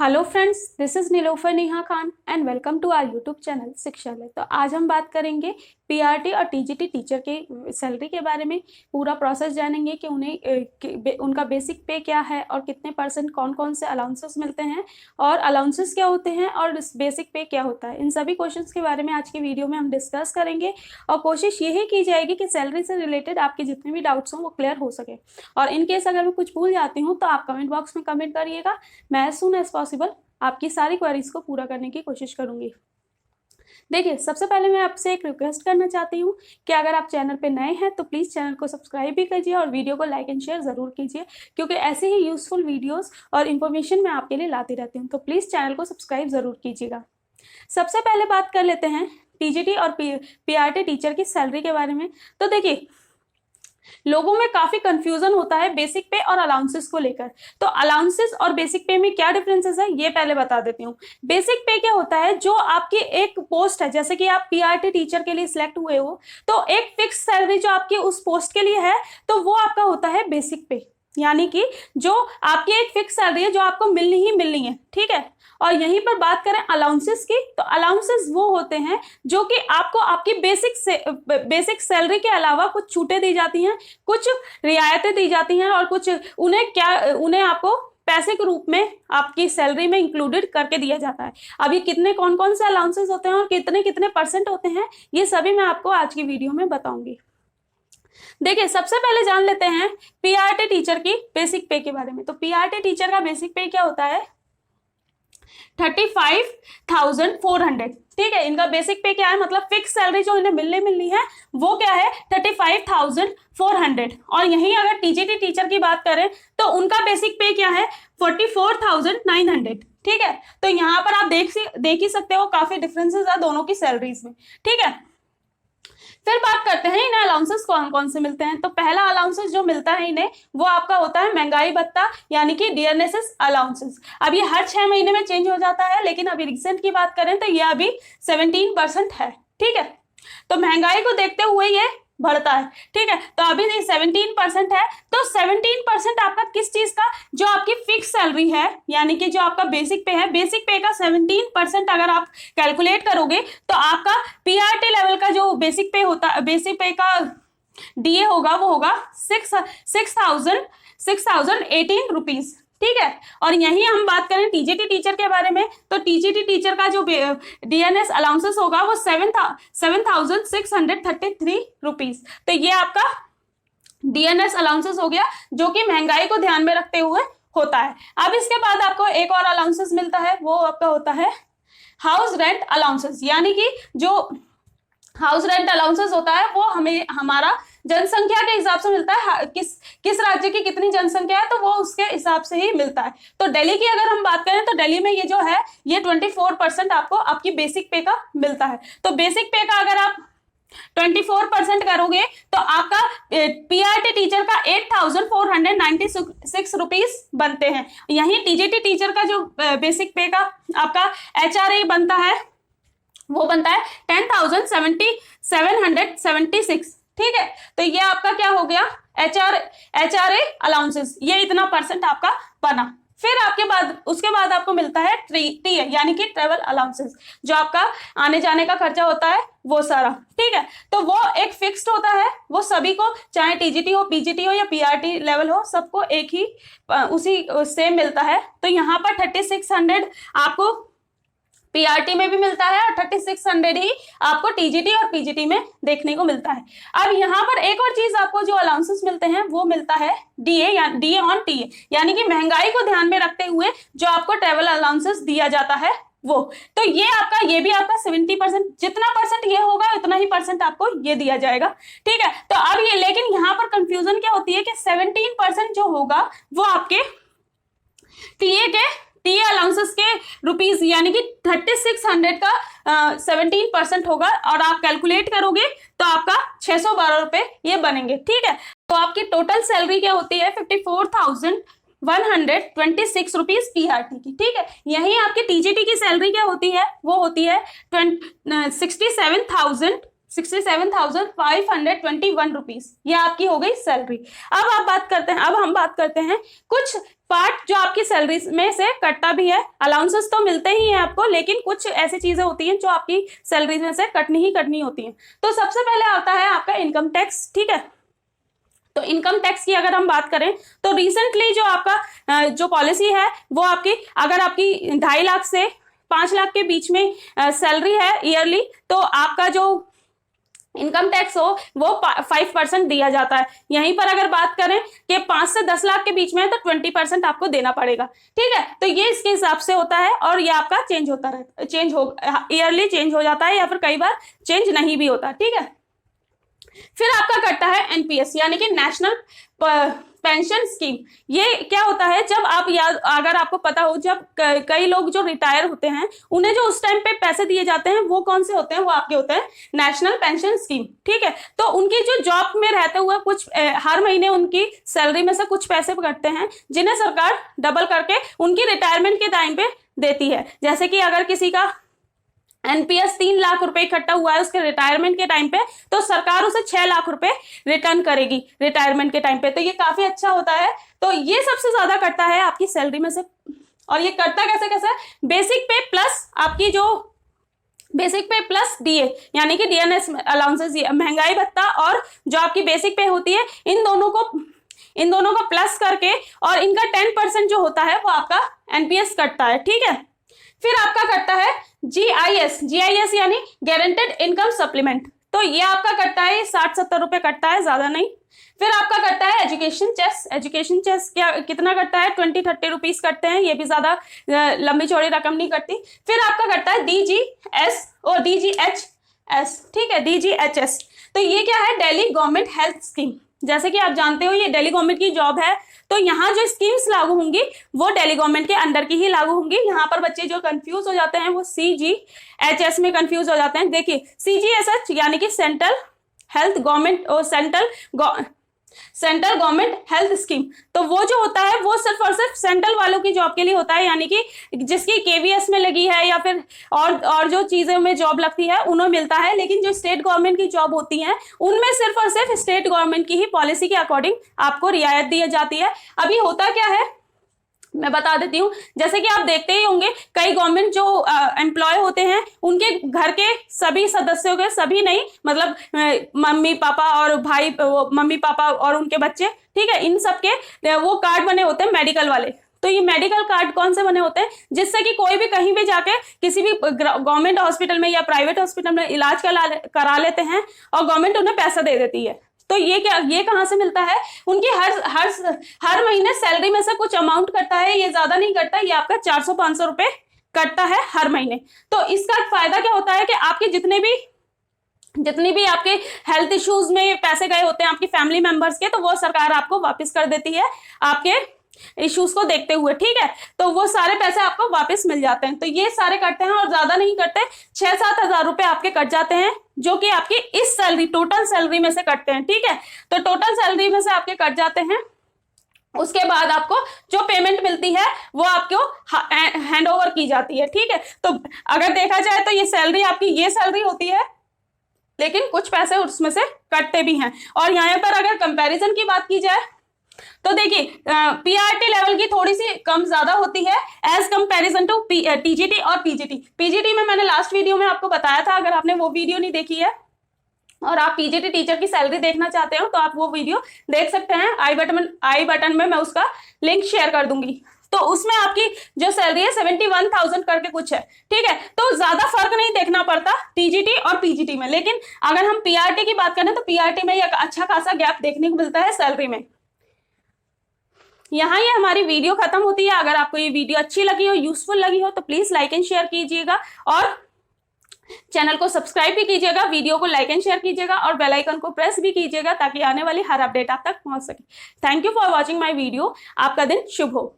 Hello friends, this is Nilofar Neha Khan and welcome to our YouTube channel Shikshalaya. तो आज हम बात करेंगे पीआरटी और टीजीटी टीचर के सैलरी के बारे में। पूरा प्रोसेस जानेंगे कि उन्हें उनका बेसिक पे क्या है और कितने परसेंट कौन कौन से अलाउंसेस मिलते हैं और अलाउंसेस क्या होते हैं और बेसिक पे क्या होता है। इन सभी क्वेश्चंस के बारे में आज की वीडियो में हम डिस्कस करेंगे और कोशिश यही की जाएगी कि सैलरी से रिलेटेड आपके जितने भी डाउट्स हों वो क्लियर हो सके। और इन केस अगर मैं कुछ भूल जाती हूँ तो आप कमेंट बॉक्स में कमेंट करिएगा। मैं एज सून एज पॉसिबल आपकी सारी क्वेरीज को पूरा करने की कोशिश करूंगी। देखिए, सबसे पहले मैं आपसे एक रिक्वेस्ट करना चाहती हूँ कि अगर आप चैनल पे नए हैं तो प्लीज़ चैनल को सब्सक्राइब भी कीजिए और वीडियो को लाइक एंड शेयर ज़रूर कीजिए, क्योंकि ऐसे ही यूजफुल वीडियोस और इन्फॉर्मेशन मैं आपके लिए लाती रहती हूँ। तो प्लीज़ चैनल को सब्सक्राइब ज़रूर कीजिएगा। सबसे पहले बात कर लेते हैं टीजीटी और पीआरटी टीचर की सैलरी के बारे में। तो देखिए, लोगों में काफी कंफ्यूजन होता है बेसिक पे और अलाउंसेस को लेकर। तो अलाउंसेस और बेसिक पे में क्या डिफरेंसेस है ये पहले बता देती हूँ। बेसिक पे क्या होता है, जो आपकी एक पोस्ट है, जैसे कि आप पीआरटी टीचर के लिए सिलेक्ट हुए हो तो एक फिक्स सैलरी जो आपकी उस पोस्ट के लिए है तो वो आपका होता है बेसिक पे, यानी कि जो आपकी एक फिक्स सैलरी है जो आपको मिलनी ही मिलनी है, ठीक है। और यहीं पर बात करें अलाउंसेस की, तो अलाउंसेस वो होते हैं जो कि आपको आपकी बेसिक सैलरी के अलावा कुछ छूटें दी जाती हैं, कुछ रियायतें दी जाती हैं और कुछ उन्हें आपको पैसे के रूप में आपकी सैलरी में इंक्लूडेड करके दिया जाता है। अब ये कितने कौन कौन से अलाउंसेस होते हैं और कितने कितने परसेंट होते हैं ये सभी मैं आपको आज की वीडियो में बताऊंगी। देखिए, सबसे पहले जान लेते हैं पीआरटी टीचर की बेसिक पे के बारे में। तो पीआरटी टीचर का बेसिक पे क्या होता है, 35,400, ठीक है। इनका बेसिक पे क्या है, मतलब फिक्स सैलरी जो इन्हें मिलनी है वो क्या है, 35,400। और यहीं अगर टीजीटी टीचर की बात करें तो उनका बेसिक पे क्या है, 44,900, ठीक है। तो यहाँ पर आप देख ही सकते हो काफी डिफरेंसेस है दोनों की सैलरीज में, ठीक है। फिर बात करते हैं इन्हें अलाउंसेस कौन कौन से मिलते हैं। तो पहला अलाउंसेस जो मिलता है इन्हें वो आपका होता है महंगाई भत्ता, यानी कि डियरनेसेस अलाउंसेस। अब ये हर 6 महीने में चेंज हो जाता है, लेकिन अभी रिसेंट की बात करें तो ये अभी 17% है, ठीक है। तो महंगाई को देखते हुए ये बढ़ता है, ठीक है। तो अभी 17% है, तो 17% आपका किस चीज का, जो आपकी फिक्स सैलरी है, यानी कि जो आपका बेसिक पे है, बेसिक पे का 17% अगर आप कैलकुलेट करोगे तो आपका पीआरटी लेवल का जो बेसिक पे होता है, बेसिक पे का डीए होगा वो होगा 6,018 रुपीज, ठीक है। और यही हम बात करें टीजीटी टीचर के बारे में, तो टीजीटी टीचर का जो डीएनएस अलाउंसेस होगा वो 7,633 रुपीज। तो ये आपका डीएनएस अलाउंसेस हो गया, जो कि महंगाई को ध्यान में रखते हुए होता है। अब इसके बाद आपको एक और अलाउंसेस मिलता है, वो आपका होता है हाउस रेंट अलाउंसेस, यानी कि जो हाउस रेंट अलाउंसेस होता है वो हमें हमारा जनसंख्या के हिसाब से मिलता है, किस राज्य की कितनी जनसंख्या है तो वो उसके हिसाब से ही मिलता है। तो दिल्ली की अगर हम बात करें तो दिल्ली में ये जो है ये 24% आपको आपकी बेसिक पे का मिलता है। तो बेसिक पे का अगर आप 24% करोगे तो आपका पीआरटी टीचर का 8,496 रुपीज बनते हैं। यही टीजीटी टीचर का जो बेसिक पे का आपका एचआरए बनता है वो बनता है 10,776, ठीक है। तो ये आपका क्या हो गया, एचआरए अलाउंसेस, ये इतना परसेंट आपका बना। फिर उसके बाद आपको मिलता है टीए, यानी कि ट्रेवल अलाउंसेस, जो आपका आने जाने का खर्चा होता है वो सारा, ठीक है। तो वो एक फिक्स्ड होता है, वो सभी को, चाहे टीजीटी हो, पीजीटी हो या पीआरटी लेवल हो, सबको एक ही उसी सेम मिलता है। तो यहाँ पर 3600 आपको पीआरटी में भी मिलता है और 3600 ही आपको टीजीटी और पीजीटी में देखने को मिलता है। अब यहाँ पर एक और चीज आपको जो अलाउंसेस मिलते हैं वो मिलता है डीए या डीए ऑन टीए, यानी कि महंगाई को ध्यान में रखते हुए जो आपको ट्रेवल अलाउंसेस दिया जाता है वो। तो ये भी आपका 70%, जितना परसेंट ये होगा उतना ही परसेंट आपको ये दिया जाएगा, ठीक है। तो अब ये, लेकिन यहाँ पर कंफ्यूजन क्या होती है कि 17% जो होगा वो आपके टीए अलाउंसेस के रुपीज, यानी कि 3600 का 17% होगा और आप कैलकुलेट करोगे तो आपका 612 रुपए ये बनेंगे, ठीक है। तो आपकी टोटल सैलरी क्या होती है, 54,126 रुपीज पीआरटी की, ठीक है। यही आपकी टीजीटी की सैलरी क्या होती है, वो होती है 67,000 67,521 रुपीज, ये आपकी हो गई सैलरी। अब हम बात करते हैं कुछ पार्ट जो आपकी सैलरी में से कटता भी है। अलाउंसेस तो मिलते ही हैं आपको, लेकिन कुछ ऐसी चीजें होती हैं जो आपकी सैलरी में से कटनी होती हैं। तो सबसे पहले आता है आपका इनकम टैक्स, ठीक है। तो इनकम टैक्स की अगर हम बात करें तो रिसेंटली जो आपका जो पॉलिसी है वो आपकी, अगर आपकी 2.5 लाख से 5 लाख के बीच में सैलरी है ईयरली, तो आपका जो इनकम टैक्स हो वो 5% दिया जाता है। यहीं पर अगर बात करें कि 5 से 10 लाख के बीच में है तो 20% आपको देना पड़ेगा, ठीक है। तो ये इसके हिसाब से होता है और ये आपका चेंज होता रहता, ईयरली चेंज हो जाता है या फिर कई बार चेंज नहीं भी होता, ठीक है। फिर आपका कटता है एनपीएस यानी कि नेशनल पेंशन स्कीम। ये क्या होता है, जब आप अगर आपको पता हो, जब कई लोग जो रिटायर होते हैं उन्हें जो उस टाइम पे पैसे दिए जाते हैं वो कौन से होते हैं, वो आपके होते हैं नेशनल पेंशन स्कीम, ठीक है। तो उनकी जो जॉब में रहते हुए कुछ हर महीने उनकी सैलरी में से कुछ पैसे कटते हैं जिन्हें सरकार डबल करके उनकी रिटायरमेंट के टाइम पे देती है। जैसे कि अगर किसी का एनपीएस 3 लाख रुपए इकट्ठा हुआ है उसके रिटायरमेंट के टाइम पे, तो सरकार उसे 6 लाख रुपए रिटर्न करेगी रिटायरमेंट के टाइम पे। तो ये काफी अच्छा होता है। तो ये सबसे ज्यादा कटता है आपकी सैलरी में से। और ये कटता कैसे, बेसिक पे प्लस आपकी जो बेसिक पे प्लस डीए यानी कि डीएनएस अलाउंसेस, महंगाई भत्ता और जो आपकी बेसिक पे होती है, इन दोनों को प्लस करके और इनका 10% जो होता है वो आपका एनपीएस कटता है, ठीक है। फिर आपका कटता है जीआईएस यानी गारंटेड इनकम सप्लीमेंट। तो ये आपका कटता है 60-70 रुपए कटता है, ज्यादा नहीं। फिर आपका कटता है एजुकेशन चेस क्या कितना कटता है, 20-30 रुपीज कटते हैं, ये भी ज्यादा लंबी चौड़ी रकम नहीं कटती। फिर आपका कटता है डीजीएस और डीजीएचएस, ठीक है, डीजीएचएस। तो ये क्या है, दिल्ली गवर्नमेंट हेल्थ स्कीम। जैसे कि आप जानते हो ये दिल्ली गवर्नमेंट की जॉब है, तो यहाँ जो स्कीम्स लागू होंगी वो दिल्ली गवर्नमेंट के अंडर की ही लागू होंगी। यहाँ पर बच्चे जो कंफ्यूज हो जाते हैं वो सीजीएचएस में कंफ्यूज हो जाते हैं। देखिए सीजीएचएस यानी कि सेंट्रल हेल्थ गवर्नमेंट और सेंट्रल गवर्नमेंट हेल्थ स्कीम। तो वो जो होता है वो सिर्फ और सिर्फ सेंट्रल वालों की जॉब के लिए होता है, यानी कि जिसकी केवीएस में लगी है या फिर और जो चीजों में जॉब लगती है उन्हें मिलता है। लेकिन जो स्टेट गवर्नमेंट की जॉब होती है उनमें सिर्फ और सिर्फ स्टेट गवर्नमेंट की ही पॉलिसी के अकॉर्डिंग आपको रियायत दी जाती है। अभी होता क्या है मैं बता देती हूँ। जैसे कि आप देखते ही होंगे कई गवर्नमेंट जो एम्प्लॉय होते हैं उनके घर के सभी सदस्यों के, सभी नहीं मतलब मम्मी पापा और भाई, मम्मी पापा और उनके बच्चे, ठीक है, इन सब के वो कार्ड बने होते हैं मेडिकल वाले। तो ये मेडिकल कार्ड कौन से बने होते हैं, जिससे कि कोई भी कहीं भी जाके किसी भी गवर्नमेंट हॉस्पिटल में या प्राइवेट हॉस्पिटल में इलाज करा लेते हैं और गवर्नमेंट उन्हें पैसा दे देती है। तो ये कहां से मिलता है, उनकी हर महीने सैलरी में से कुछ अमाउंट कटता है, ये ज्यादा नहीं कटता, ये आपका 400-500 रुपए कटता है हर महीने। तो इसका फायदा क्या होता है कि आपके जितनी भी आपके हेल्थ इश्यूज में पैसे गए होते हैं आपकी फैमिली मेंबर्स के, तो वो सरकार आपको वापस कर देती है आपके इश्यूज को देखते हुए, ठीक है। तो वो सारे पैसे आपको वापस मिल जाते हैं। तो ये सारे कटते हैं और ज्यादा नहीं कटते, 6-7 हजार रुपए आपके कट जाते हैं जो कि आपकी इस सैलरी टोटल सैलरी में से कटते हैं, ठीक है। तो टोटल सैलरी में से आपके कट जाते हैं। उसके बाद आपको जो पेमेंट मिलती है वो आपको हैंड ओवर की जाती है, ठीक है। तो अगर देखा जाए तो ये सैलरी आपकी ये सैलरी होती है, लेकिन कुछ पैसे उसमें से कटते भी हैं। और यहाँ पर अगर कंपैरिजन की बात की जाए तो देखिए पीआरटी लेवल की थोड़ी सी कम ज्यादा होती है एज कंपैरिजन टू टीजीटी और पीजीटी में मैंने लास्ट वीडियो में आपको बताया था। अगर आपने वो वीडियो नहीं देखी है और आप पीजीटी टीचर की सैलरी देखना चाहते हो तो आप वो वीडियो देख सकते हैं, आई बटन में मैं उसका लिंक शेयर कर दूंगी। तो उसमें आपकी जो सैलरी है 71,000 करके कुछ है, ठीक है। तो ज्यादा फर्क नहीं देखना पड़ता टीजीटी और पीजीटी में। लेकिन अगर हम पीआरटी की बात करें तो पीआरटी में एक अच्छा खासा गैप देखने को मिलता है सैलरी में। यहाँ ये हमारी वीडियो खत्म होती है। अगर आपको ये वीडियो अच्छी लगी हो, यूजफुल लगी हो, तो प्लीज लाइक एंड शेयर कीजिएगा और चैनल को सब्सक्राइब भी कीजिएगा, वीडियो को लाइक एंड शेयर कीजिएगा और बेल आइकन को प्रेस भी कीजिएगा ताकि आने वाली हर अपडेट आप तक पहुंच सके। Thank you for watching my video. आपका दिन शुभ हो।